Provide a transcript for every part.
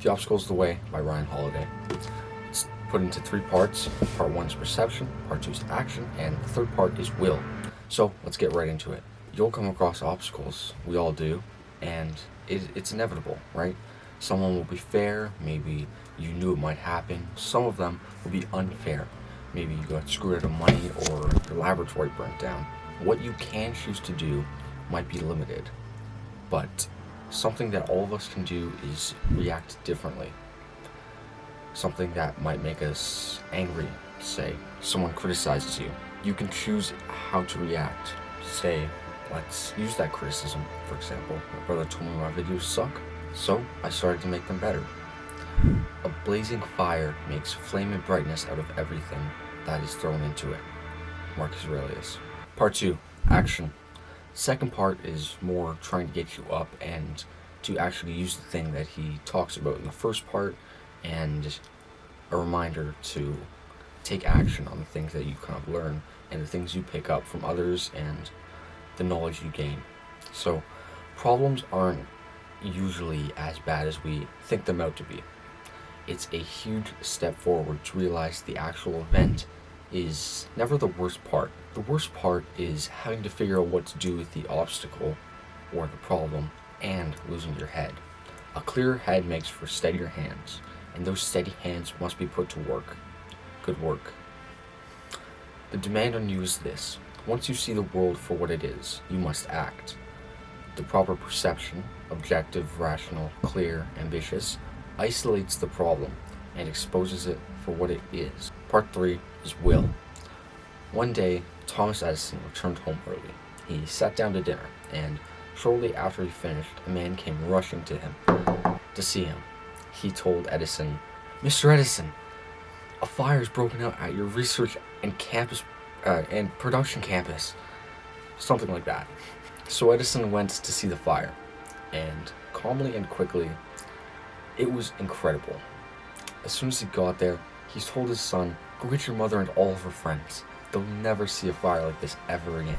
The Obstacle is the Way by Ryan Holiday. It's put into 3 parts. Part 1 is perception, part 2 is action, and the third part is will. So let's get right into it. You'll come across obstacles, we all do, and it's inevitable, right? Someone will be fair, maybe you knew it might happen. Some of them will be unfair. Maybe you got screwed out of money or your laboratory burnt down. What you can choose to do might be limited, but something that all of us can do is react differently. Something that might make us angry, say, someone criticizes you. You can choose how to react. Say, let's use that criticism, for example. My brother told me my videos suck, so I started to make them better. A blazing fire makes flame and brightness out of everything that is thrown into it. Marcus Aurelius. Part 2, action. Second part is more trying to get you up and to actually use the thing that he talks about in the first part, and a reminder to take action on the things that you kind of learn and the things you pick up from others and the knowledge you gain. So problems aren't usually as bad as we think them out to be. It's a huge step forward to realize the actual event is never the worst part. The worst part is having to figure out what to do with the obstacle or the problem and losing your head. A clearer head makes for steadier hands, and those steady hands must be put to work. Good work. The demand on you is this: once you see the world for what it is, you must act. The proper perception, objective, rational, clear, ambitious, isolates the problem and exposes it for what it is. Part 3 is will. One day, Thomas Edison returned home early. He sat down to dinner, and shortly after he finished, a man came rushing to him to see him. He told Edison, "Mr. Edison, a fire has broken out at your research and production campus." Something like that. So Edison went to see the fire, and calmly and quickly, it was incredible. As soon as he got there, he told his son, "Go get your mother and all of her friends. They'll never see a fire like this ever again."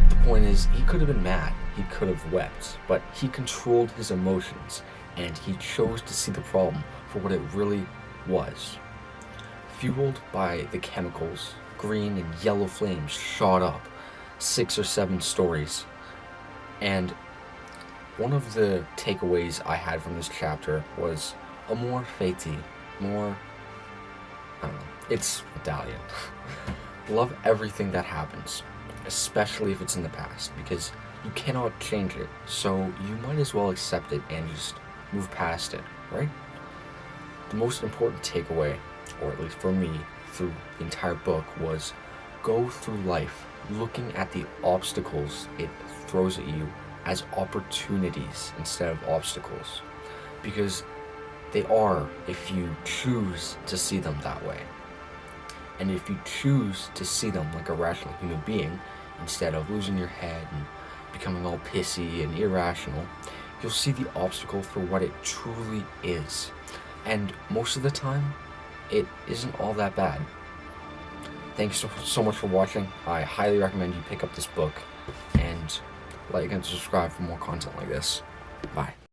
The point is, he could have been mad, he could have wept, but he controlled his emotions, and he chose to see the problem for what it really was. Fueled by the chemicals, green and yellow flames shot up 6 or 7 stories. And one of the takeaways I had from this chapter was amor fati, more, I don't know, it's Italian. Love everything that happens, especially if it's in the past, because you cannot change it, so you might as well accept it and just move past it, right? The most important takeaway, or at least for me, through the entire book was go through life looking at the obstacles it throws at you as opportunities instead of obstacles, because they are if you choose to see them that way. And if you choose to see them like a rational human being instead of losing your head and becoming all pissy and irrational, you'll see the obstacle for what it truly is. And most of the time, it isn't all that bad. Thanks so much for watching. I highly recommend you pick up this book and like and subscribe for more content like this. Bye.